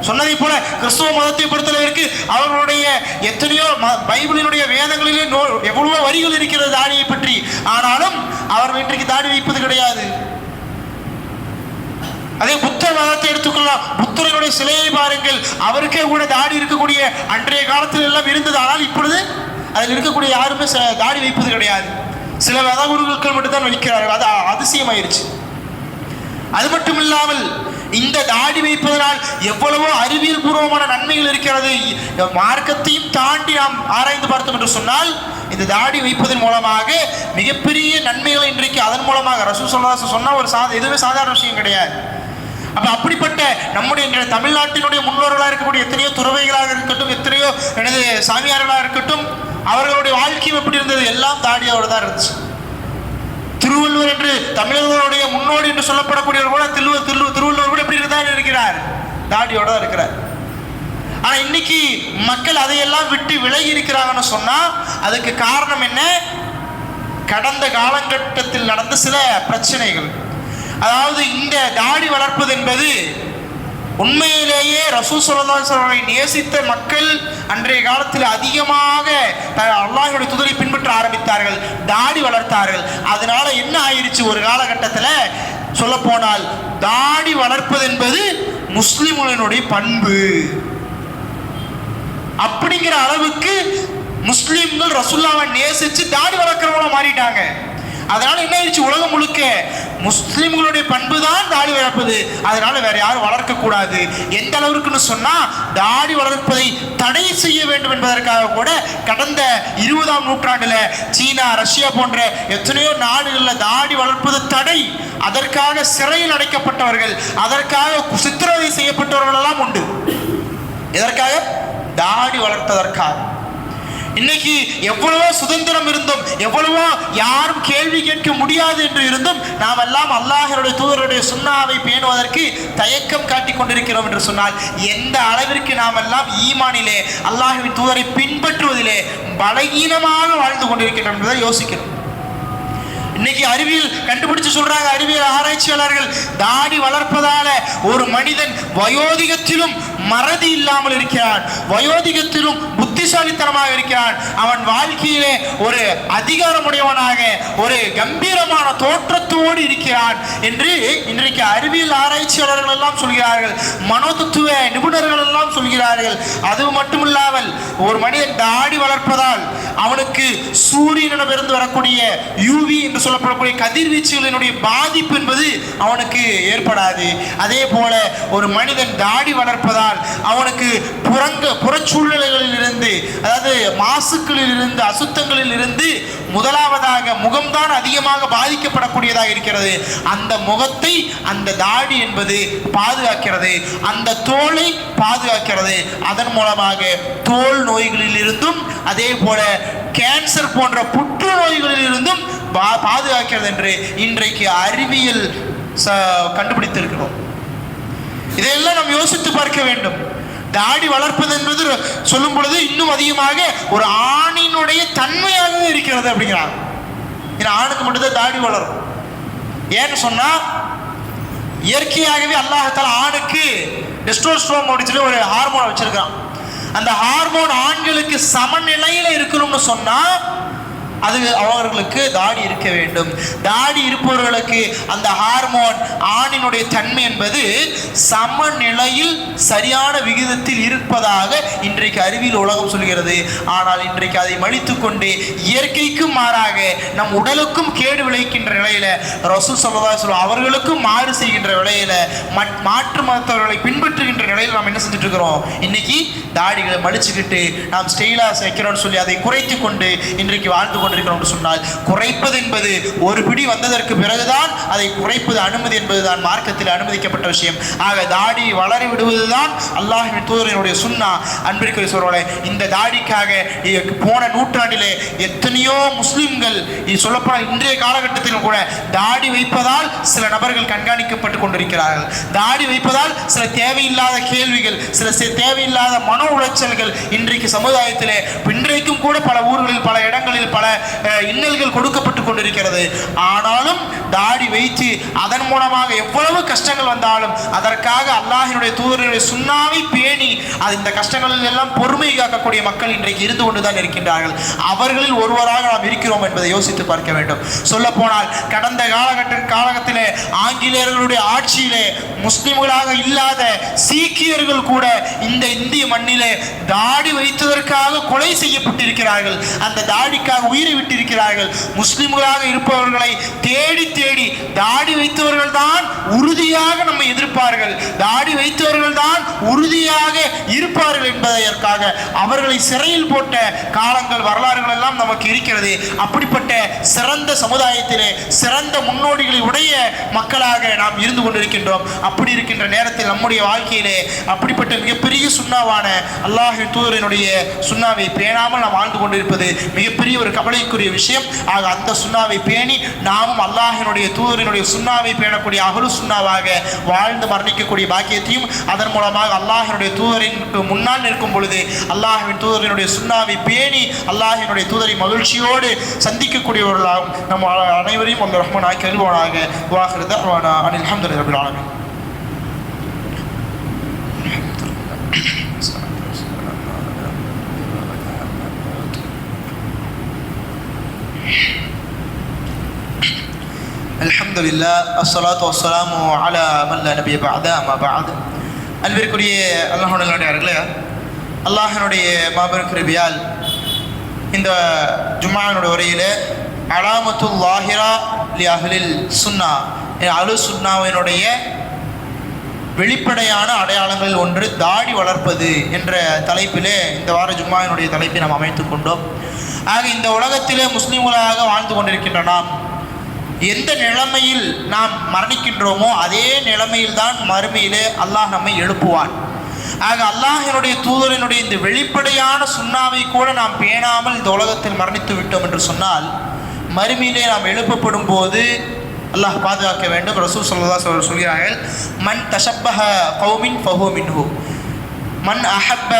சொன்னதை போல கிறிஸ்துவ மதத்தை பொறுத்தளவிற்கு அவர்களுடைய எத்தனையோ பைபிளினுடைய வேதங்களிலே எவ்வளவோ வரிகள் இருக்கிறது தாடியை பற்றி. ஆனாலும் அவர்கள் இன்றைக்கு தாடி வைப்பது கிடையாது. அதே புத்த மதத்தை எடுத்துக்கொள்ளலாம். புத்தருடைய சிலையை பாருங்கள், அவருக்கே கூட தாடி இருக்கக்கூடிய அன்றைய காலத்தில் எல்லாம் இருந்தது. ஆனால் இப்பொழுது அதில் இருக்கக்கூடிய யாருமே தாடி வைப்பது கிடையாது. சில மத குருக்கள் மட்டும்தான் வைக்கிறார்கள். அது அதிசயமாயிருச்சு. அது மட்டும் இல்லாமல் இந்த தாடி வைப்பதனால் எவ்வளவோ அறிவியல் பூர்வமான நன்மைகள் இருக்கிறது. மார்க்கத்தையும் தாண்டி நாம் ஆராய்ந்து பார்த்தோம் என்று சொன்னால் இந்த தாடி வைப்பதன் மூலமாக மிகப்பெரிய நன்மைகளை இன்றைக்கு அதன் மூலமாக ரசூல் ஸல்லல்லாஹு அலைஹி வஸல்லம் சொன்ன ஒரு எதுவுமே சாதாரண விஷயம் கிடையாது. அப்ப அப்படிப்பட்ட நம்முடைய தமிழ்நாட்டினுடைய முன்னோர்களாக இருக்கக்கூடிய எத்தனையோ துறவைகளாக இருக்கட்டும், எத்தனையோ சாமியார்களாக இருக்கட்டும், அவர்களுடைய வாழ்க்கையும் எப்படி இருந்தது? எல்லாம் தாடியோடு தான் இருந்துச்சு. திருவள்ளுவர் என்று தமிழர்களுடைய முன்னோடி என்று சொல்லப்படக்கூடியவர் கூட திருவள்ளுவர் கூட எப்படி இருந்தார் இருக்கிறார்? தாடியோட தான் இருக்கிறார். ஆனா இன்னைக்கு மக்கள் அதையெல்லாம் விட்டு விலகி இருக்கிறாங்கன்னு சொன்னா அதுக்கு காரணம் என்ன? கடந்த காலகட்டத்தில் நடந்த சில பிரச்சனைகள். அதாவது இந்த தாடி வளர்ப்பது என்பது உண்மையிலேயே ரசூல் ஸல்லல்லாஹு அலைஹி வஸல்லம் நேசித்த மக்கள் அன்றைய காலத்தில் அதிகமாக அல்லாஹ்வுடைய தூதரை பின்பற்ற ஆரம்பித்தார்கள், தாடி வளர்த்தார்கள். அதனால என்ன ஆயிடுச்சு? ஒரு காலகட்டத்தில் சொல்ல போனால் தாடி வளர்ப்பது என்பது முஸ்லிம்களினுடைய பண்பு அப்படிங்கிற அளவுக்கு முஸ்லிம்கள் ரசூலுல்லாஹ்வை நேசிச்சு தாடி வளர்க்கிறவங்கள மாறிட்டாங்க. அதனால என்ன ஆயிடுச்சு? உலகம் முழுக்க முஸ்லிம்களுடைய பண்பு தான் தாடி வளர்ப்பது, அதனால வேற யாரும் வளர்க்க கூடாது. எந்த அளவுக்குன்னு சொன்னா தாடி வளர்ப்பதை தடை செய்ய வேண்டும் என்பதற்காக கூட கடந்த 20ஆம் நூற்றாண்டுல சீனா, ரஷ்யா போன்ற எத்தனையோ நாடுகளில் தாடி வளர்ப்பது தடை. அதற்காக சிறையில் அடைக்கப்பட்டவர்கள், அதற்காக சித்திரவதை செய்யப்பட்டவர்கள் எல்லாம் உண்டு. எதற்காக? தாடி வளர்ப்பதற்காக. இன்னைக்கு எவ்வளவோ சுதந்திரம் இருந்தும், எவ்வளவோ யாரும் கேள்வி கேட்க முடியாது என்று இருந்தும் நாம் எல்லாம் அல்லாஹ்வுடைய தூதருடைய சுன்னாவை பேணுவதற்கு தயக்கம் காட்டிக் கொண்டிருக்கிறோம் என்று சொன்னால் எந்த அளவிற்கு நாம் எல்லாம் ஈமானிலே அல்லாஹ்வின் தூதரை பின்பற்றுவதிலே பலகீனமாக வாழ்ந்து கொண்டிருக்கிறோம் என்பதை யோசிக்கிறோம். இன்னைக்கு அறிவியல் கண்டுபிடிச்சு சொல்றாங்க, அறிவியல் ஆராய்ச்சியாளர்கள், தாடி வளர்ப்பதால ஒரு மனிதன் வயோதிகத்திலும் மறதி இல்லாமல் இருக்கிறான், வயோதிகத்திலும் புத்தி புத்திசாலித்தனமாக இருக்கிறான், அவன் வாழ்க்கையிலே ஒரு அதிகாரமுடையவனாக ஒரு கம்பீரமான தோற்றத்தோடு இருக்கிறான் என்று இன்றைக்கு அறிவியல் ஆராய்ச்சியாளர்கள் எல்லாம் சொல்கிறார்கள், மனோதத்துவ நிபுணர்கள் எல்லாம் சொல்கிறார்கள். அது மட்டுமில்லாமல் ஒரு மனிதன் தாடி வளர்ப்பதால் அவனுக்கு சூரியனிடமிருந்து வரக்கூடிய யூவி என்று சொல்லப்படக்கூடிய கதிர்வீச்சுகளினுடைய பாதிப்பு என்பது அவனுக்கு ஏற்படாது. அதே போல ஒரு மனிதன் தாடி வளர்ப்பதால் அவனுக்கு புறச்சூழ்நிலைகளில் இருந்து, அதாவது மாசுக்களில் இருந்து, அசுத்தங்களில் இருந்து முதலாவதாக முகம்தான் அதிகமாக பாதிக்கப்படக்கூடியதாக இருக்கிறது. அந்த முகத்தை அந்த தாடி என்பது பாதுகாக்கிறது, அந்த தோலை பாதுகாக்கிறது. அதன் மூலமாக தோல் நோய்களில் இருந்தும் அதே போல கேன்சர் போன்ற புற்றுநோய்களில் இருந்தும் பாதுகாக்கிறது என்று இன்றைக்கு அறிவியல் கண்டுபிடித்திருக்கிறோம். இதையெல்லாம் நாம் யோசித்து பார்க்க வேண்டும். தாடி வளர்ப்பது என்பது சொல்லும் பொழுது இன்னும் அதிகமாக ஒரு ஆணினுடைய தன்மையாகவே இருக்கிறது அப்படிங்கிறாங்க. ஏன்னா ஆணுக்கு மட்டும்தான் தாடி வளரும். ஏன்னு சொன்னா இயற்கையாகவே அல்லாஹ்தாலா ஆணுக்கு டெஸ்டோஸ்டெரோன் சொல்லி ஒரு ஹார்மோனை வச்சிருக்கான். அந்த ஹார்மோன் ஆண்களுக்கு சமநிலையில இருக்கணும்னு சொன்னா அது அவர்களுக்கு தாடி இருக்க வேண்டும். தாடி இருப்பவர்களுக்கு அந்த ஹார்மோன் ஆணினுடைய தன்மை என்பது சமநிலையில் சரியான விகிதத்தில் இருப்பதாக இன்றைக்கு அறிவியல் உலகம் சொல்கிறது. ஆனால் இன்றைக்கு அதை மலித்துக் கொண்டு இயற்கைக்கு மாறாக நம் உடலுக்கும் கேடு விளைக்கின்ற நிலையில ரசூல் ஸல்லல்லாஹு அலைஹி வஸல்லம் அவர்களுக்கும் மாறு செய்கின்ற நிலையில மாற்று மதத்தவர்களை பின்பற்றுகின்ற நிலையில் நாம் என்ன செஞ்சுட்டு இருக்கிறோம்? இன்னைக்கு தாடிகளை மலிச்சுக்கிட்டு நாம் ஸ்டைலா சேர்க்கிறோம்னு சொல்லி அதை குறைத்து கொண்டு இன்றைக்கு வாழ்ந்து சொன்னால், குறைப்பது என்பது ஒரு பிடி வந்ததற்கு பிறகுதான் அதை குறைப்பது அனுமதி என்பதுதான் மார்க்கத்தில் அனுமதிக்கப்பட்ட விஷயம். ஆக தாடி வளர விடுவதுதான் அல்லாஹ்வின் தூதரினுடைய சுன்னா. அன்பிற்குரிய சகோதரர்களே, இந்த தாடிக்காக போன நூற்றாண்டிலே எத்தனையோ முஸ்லிம்கள், சொல்லப்போனால் இன்றைய காலகட்டத்திலும் கூட தாடி வைப்பதால் சில நபர்கள் கண்காணிக்கப்பட்டு கொண்டிருக்கிறார்கள். தாடி வைப்பதால் சில தேவையில்லாத கேள்விகள், சில தேவையில்லாத மன உளைச்சல்கள் இன்றைக்கு சமுதாயத்திலே இன்றைக்கும் கூட பல ஊர்களில், பல இடங்களில் பல இன்னல்கள் கொடுக்கப்பட்டு கொண்டிருக்கிறது. ஆனாலும் தாடி வைத்து அதன் மூலமாக எவ்வளவு கஷ்டங்கள் வந்தாலும் அதற்காக அல்லாஹ்வினுடைய தூதரினுடைய சுன்னாவை பேணி அது இந்த கஷ்டங்களில் எல்லாம் பொறுமை காக்கக்கூடிய மக்கள் இன்றைக்கு இருந்து கொண்டுதான் இருக்கின்றார்கள். அவர்களில் ஒருவராக நாம் இருக்கிறோம் என்பதை யோசித்து பார்க்க வேண்டும். சொல்ல போனால் கடந்த காலகட்டத்திலே ஆங்கிலேயர்களுடைய ஆட்சியிலே முஸ்லிம்களாக இல்லாத சீக்கியர்கள் கூட இந்த இந்திய மண்ணிலே தாடி வைத்ததற்காக கொலை செய்யப்பட்டிருக்கிறார்கள். அந்த தாடிக்காக உயிரை விட்டிருக்கிறார்கள். முஸ்லிம்களாக இருப்பவர்களை தேடி தேடி தாடி வைத்தவர்கள் தான் உறுதியாக நம்மை எதிர்ப்பார்கள், தாடி வைத்தவர்கள் தான் உறுதியாக இருப்பார்கள் என்பதற்காக அவர்களை சிறையில் போட்ட காலங்கள், வரலாறுகள் எல்லாம் நமக்கு இருக்கிறது. அப்படிப்பட்ட சிறந்த சமுதாயத்திலே சிறந்த முன்னோடிகளை உடைய மக்களாக நாம் இருந்து கொண்டிருக்கின்றோம். அப்படி இருக்கின்ற நேரத்தில் நம்முடைய வாழ்க்கையிலே அப்படிப்பட்ட மிகப்பெரிய சுன்னாவான அல்லாஹ்வின் தூதரினுடைய சுன்னாவை பேணாமல் நாம் வாழ்ந்து கொண்டிருப்பது மிகப்பெரிய ஒரு கவலைக்குரிய விஷயம். ஆக அந்த சுன்னாவை பேணி நாமும் அல்லாஹ்வினுடைய தூதரினுடைய சுன்னாவை பேணக்கூடிய அஹ்லு சுன்னாவாக வாழ்ந்து மரணிக்கக்கூடிய பாக்கியத்தையும், அதன் மூலமாக அல்லாஹ்வினுடைய தூதரின் முன்னால் நிற்கும் பொழுது அல்லாஹ்வின் தூதரினுடைய சுன்னாவை பேணி அல்லாஹ்வினுடைய தூதரை மகிழ்ச்சியோடு சந்திக்கக்கூடியவர்களாகும் நம் அனைவரையும் அந்த ரஹ்மான் ஆக்கி அருள்வானாக. வாஹிரு தஅவானா அனில் ஹம்துலில்லாஹி ரப்பில் ஆலமீன். அல்ஹம்துலில்லாஹ் அஸ்ஸலாத்து வஸ்ஸலாமு அலா மன் லா நபிய பஅத அம்மா பஅத். அன்பிற்குரிய அல்லாஹ்வுடைய அல்லாஹ்வினுடைய மாபெரும் கிருபையால் இந்த ஜும்ஆனுடைய உரையிலே அலாமத்துல் லாஹிரா லி அஹ்லில் சுன்னா, அஹ்லு சுன்னாவினுடைய வெளிப்படையான அடையாளங்கள் ஒன்று தாடி வளர்ப்பது என்ற தலைப்பிலே இந்த வார ஜும்ஆனுடைய தலைப்பை நாம் அமைத்துக் கொண்டோம். ஆக இந்த உலகத்திலே முஸ்லிம்களாக வாழ்ந்து கொண்டிருக்கின்ற நாம் எந்த நிலைமையில் நாம் மரணிக்கின்றோமோ அதே நிலைமையில் தான் மறுமையிலே அல்லாஹ் நம்மை எழுப்புவான். ஆக அல்லாஹ்வினுடைய தூதரினுடைய இந்த வெளிப்படையான சுன்னாவை கூட நாம் பேணாமல் இந்த உலகத்தில் மரணித்து விட்டோம் என்று சொன்னால் மறுமையிலே நாம் எழுப்பப்படும் போது அல்லாஹ் பாதுகாக்க வேண்டும். ரசூல் ஸல்லல்லாஹு அலைஹி வஸல்லம் சொல்கிறார்கள், மன் தஷப்பஹ கௌமின் ஃபஹுவ மின்ஹு, மன் அஹப்ப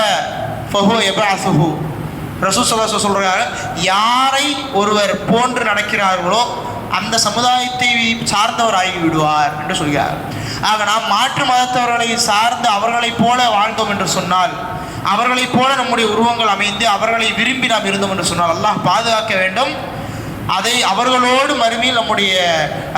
ஃபஹுவ யபஅஸுஹு. ரசூல் ஸல்லல்லாஹு அலைஹி வஸல்லம் சொல்கிறார்கள், யாரை ஒருவர் போன்று நடக்கிறார்களோ அந்த சமுதாயத்தை சார்ந்தவர் ஆகி விடுவார் என்று சொல்கிறார். ஆக நாம் மாற்று மதத்தவர்களை சார்ந்து அவர்களைப் போல வாழ்ந்தோம் என்று சொன்னால் அவர்களைப் போல நம்முடைய உருவங்கள் அமைந்து அவர்களை விரும்பி நாம் இருந்தோம் என்று சொன்னால் அல்லாஹ் பாதுகாக்க வேண்டும். அதை அவர்களோடு மறுமையில் நம்முடைய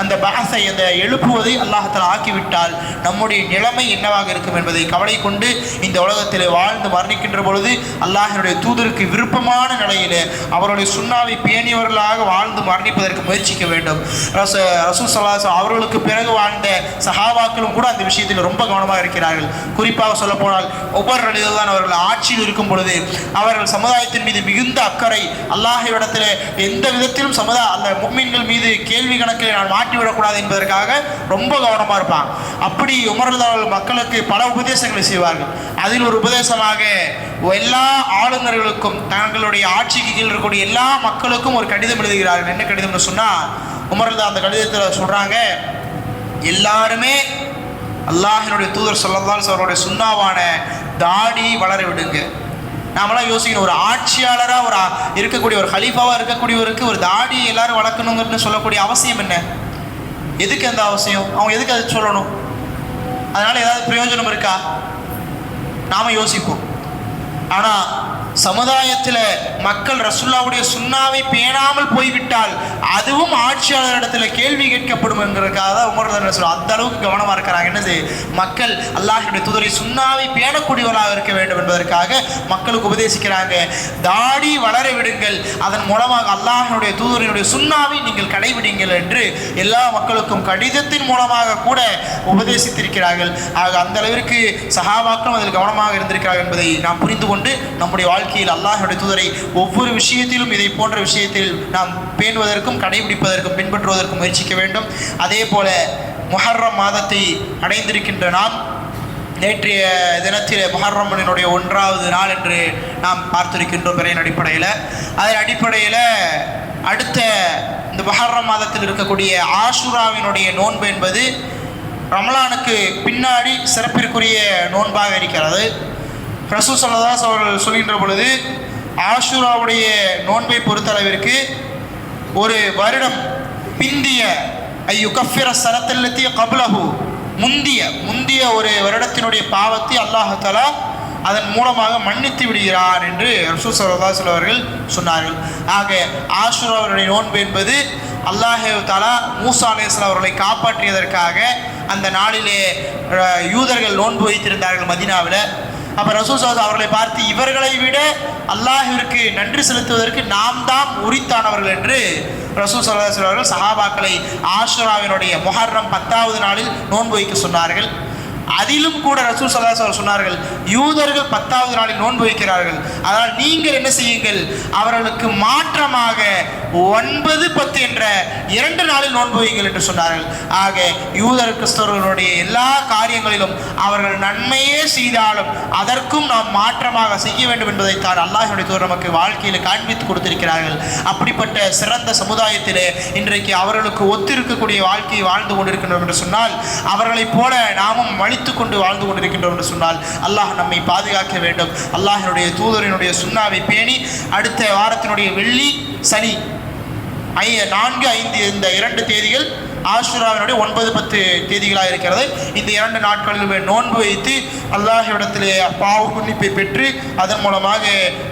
அந்த பஹஸை அந்த எழுப்புவதை அல்லாஹ்தாலா ஆக்கிவிட்டால் நம்முடைய நிலைமை என்னவாக இருக்கும் என்பதை கவலை கொண்டு இந்த உலகத்தில் வாழ்ந்து மரணிக்கின்ற பொழுது அல்லாஹ்வுடைய தூதருக்கு விருப்பமான நிலையில் அவருடைய சுன்னாவை பேணியவர்களாக வாழ்ந்து மரணிப்பதற்கு முயற்சிக்க வேண்டும். ரசூல் ஸல்லல்லாஹு அவர்களுக்கு பிறகு வாழ்ந்த சஹாபாக்களும் கூட அந்த விஷயத்தில் ரொம்ப கவனமாக இருக்கிறார்கள். குறிப்பாக சொல்லப்போனால் ஒவ்வொரு நிலையில்தான் அவர்கள் ஆட்சியில் இருக்கும் பொழுது அவர்கள் சமுதாயத்தின் மீது மிகுந்த அக்கறை, அல்லாஹ்விடத்தில் எந்த விதத்திலும் அந்த முஃமின்கள் மீது கேள்வி கணக்கில் நான் மாட்டிவிடக்கூடாது என்பதற்காக ரொம்ப கவனமாக இருப்பான். அப்படி உமர் அவர்கள் மக்களுக்கு பல உபதேசங்களை செய்வார்கள். அதில் ஒரு உபதேசமாக எல்லா ஆளுநர்களுக்கும் தங்களுடைய ஆட்சிக்கு கீழ் இருக்கக்கூடிய எல்லா மக்களுக்கும் ஒரு கடிதம் எழுதுகிறார்கள். என்ன கடிதம்னு சொன்னால் உமர் அந்த கடிதத்தில் சொல்கிறாங்க, எல்லாருமே அல்லாஹ்வினுடைய தூதர் ஸல்லல்லாஹு அலைஹி அவருடைய சுன்னாவான தாடி வளர விடுங்க. நாமெல்லாம் யோசிக்கணும், ஒரு ஆட்சியாளராக ஒரு இருக்கக்கூடிய ஒரு ஹலீஃபாவாக இருக்கக்கூடியவருக்கு ஒரு தாடி எல்லாரும் வளர்க்கணுங்கன்னு சொல்லக்கூடிய அவசியம் என்ன? எதுக்கு அந்த அவசியம்? அவங்க எதுக்கு அதை சொல்லணும்? அதனால் ஏதாவது பிரயோஜனம் இருக்கா? நாம் யோசிப்போம். ஆனால் சமுதாயத்தில் மக்கள் ரசூலுல்லாஹ்வுடைய சுன்னாவை பேணாமல் போய்விட்டால் அதுவும் ஆட்சியாளரிடத்தில் கேள்வி கேட்கப்படும் என்கிறதுக்காக தான் உமர் சொல்லுவாங்க. அந்த அளவுக்கு கவனமாக இருக்கிறாங்க. என்னது, மக்கள் அல்லாஹ்வுடைய தூதரை சுன்னாவை பேணக்கூடியவர்களாக இருக்க வேண்டும் என்பதற்காக மக்களுக்கு உபதேசிக்கிறாங்க. தாடி வளர விடுங்கள், அதன் மூலமாக அல்லாஹ்வுடைய தூதரினுடைய சுன்னாவை நீங்கள் கடைபிடிங்கள் என்று எல்லா மக்களுக்கும் கடிதத்தின் மூலமாக கூட உபதேசித்திருக்கிறார்கள். ஆக அந்த அளவிற்கு சஹாபாக்களும் அதில் கவனமாக இருந்திருக்கிறார்கள் என்பதை நாம் புரிந்து கொண்டு நம்முடைய வாழ்க்கையில் அல்லாஹ்வுடைய தூதரை ஒவ்வொரு விஷயத்திலும் இதை போன்ற விஷயத்தில் நாம் பேணுவதற்கும் கடைபிடிப்பதற்கும் பின்பற்றுவதற்கும் முயற்சிக்க வேண்டும். அதே போல முஹர்ரம் மாதத்தை அடைந்திருக்கின்ற நாம் நேற்றைய தினத்தில் முஹர்ரமினுடைய 1வது நாள் என்று நாம் பார்த்திருக்கின்றோம் பிறையின் அடிப்படையில். அதன் அடிப்படையில் அடுத்த இந்த முஹர்ரம் மாதத்தில் இருக்கக்கூடிய ஆஷுராவினுடைய நோன்பு என்பது ரமலானுக்கு பின்னாடி சிறப்பிற்குரிய நோன்பாக இருக்கிறது. ரசூல் ஸல்லல்லாஹு அலைஹி அவர்கள் சொல்கின்ற பொழுது ஆஷுராவுடைய நோன்பை பொறுத்தளவிற்கு ஒரு வருடம் பிந்திய ஐயுகஃபிர ஸனத்தல்லதி கப்லஹு முந்திய ஒரு வருடத்தினுடைய பாவத்தை அல்லாஹ் தஆலா அதன் மூலமாக மன்னித்து விடுகிறார் என்று ரசூல் ஸல்லல்லாஹு அலைஹி அவர்கள் சொன்னார்கள். ஆக ஆஷுராவுடைய நோன்பு என்பது அல்லாஹ் தஆலா மூசா அலைஹிஸ்ஸலாம் அவர்களை காப்பாற்றியதற்காக அந்த நாளிலே யூதர்கள் நோன்பு வைத்திருந்தார்கள் மதீனாவில். அப்போ ரசூல் ஸல்லல்லாஹு அவர்களை பார்த்து இவர்களை விட அல்லாஹ்விற்கு நன்றி செலுத்துவதற்கு நாம் தான் உரித்தானவர்கள் என்று ரசூல் ஸல்லல்லாஹு அவர்கள் சஹாபாக்களை ஆஷுராவினுடைய முஹர்ரம் 10வது நாளில் நோன்பு வைக்க சொன்னார்கள். அதிலும் கூட ரசூல் ஸல்லல்லாஹு அலைஹி வஸல்லம் சொன்னார்கள், யூதர்கள் 10வது நாளில் நோன்பு வைக்கிறார்கள், அதனால் நீங்கள் என்ன செய்யுங்கள், அவர்களுக்கு மாற்றமாக 9, 10 என்ற 2 நாளில் நோன்பு வையுங்கள் என்று சொன்னார்கள். ஆக யூதர் கிறிஸ்தவர்களுடைய எல்லா காரியங்களிலும் அவர்கள் நன்மையே செய்தாலும் அதற்கும் நாம் மாற்றமாக செய்ய வேண்டும் என்பதைத்தான் அல்லாஹ்வுடைய தூதர் நமக்கு வாழ்க்கையில் காண்பித்து கொடுத்திருக்கிறார்கள். அப்படிப்பட்ட சிறந்த சமுதாயத்திலே இன்றைக்கு அவர்களுக்கு ஒத்திருக்கக்கூடிய வாழ்க்கையை வாழ்ந்து கொண்டிருக்கின்றோம் என்று சொன்னால் அவர்களைப் போல நாமும் கொண்டு வாழ்ந்து கொண்டிருக்கின்றோம் என்று சொன்னால் அல்லாஹ் நம்மை பாதுகாக்க வேண்டும். அல்லாஹ்வுடைய தூதரினுடைய சுன்னாவை பேணி அடுத்த வாரத்தினுடைய வெள்ளி சனி 4, 5 இந்த 2 தேதிகள் ஆஷுராவினுடைய 9, 10 தேதிகளாக இருக்கிறது. இந்த 2 நாட்களிலுமே நோன்பு வைத்து அல்லாஹ்விடத்திலே பாவ மன்னிப்பை பெற்று அதன் மூலமாக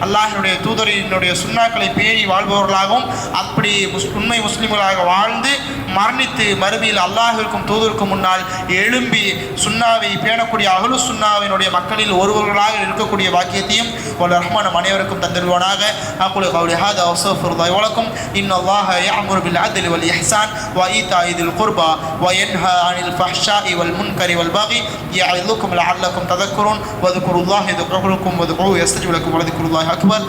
அல்லாஹ்வுடைய தூதரினுடைய சுன்னாக்களை பேணி வாழ்பவர்களாகவும் அப்படி உண்மை முஸ்லிம்களாக வாழ்ந்து மரணித்து மறுமையில் அல்லாஹ்விற்கும் தூதருக்கும் முன்னால் எழும்பி சுன்னாவை பேணக்கூடிய அஹ்லு சுன்னாவினுடைய மக்களில் ஒருவர்களாக இருக்கக்கூடிய பாக்கியத்தையும் ரஹ்மான் அனைவருக்கும் தந்திருவானாக. அக்குலு கௌலி ஹாதா வஸ்தக்ஃபிருல்லாஹி வலக்கும். இன்னல்லாஹ யஅமுரு பில் அத்லி வல் இஹ்சான் வ ஈதாஇ தில் குர்பா வ யன்ஹா அனில் ஃபஹ்ஷாஇ வல் முன்கரி வல் பகி யஇதுக்கும் லஅல்லக்கும் தذكرون வذ்குருல்லாஹ யذ்குருக்கும் வதுஊ யஸ்தஜிபு லக்கும் வலذிக்ருல்லாஹி அக்பர்.